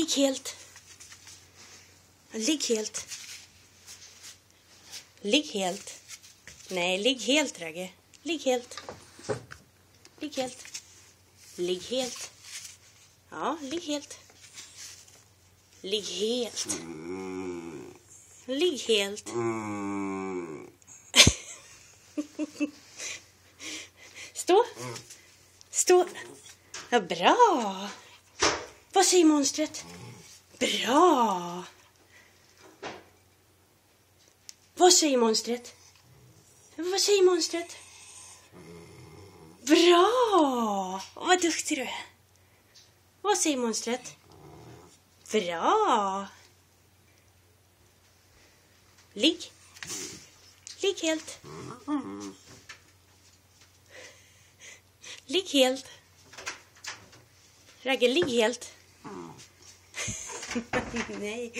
Ligg helt. Ligg helt. Ligg helt. Nej, ligg helt, Ragge. Ligg helt. Ligg helt. Ligg helt. Ja, ligg helt. Ligg helt. Ligg helt. Stå. Stå. Ja, bra. Vad säger monstret? Bra. Vad säger monstret? Vad säger monstret? Bra. Vad duktig du är. Vad säger monstret? Bra. Ligg. Ligg helt. Ligg helt. Ragge, ligg helt. Nej.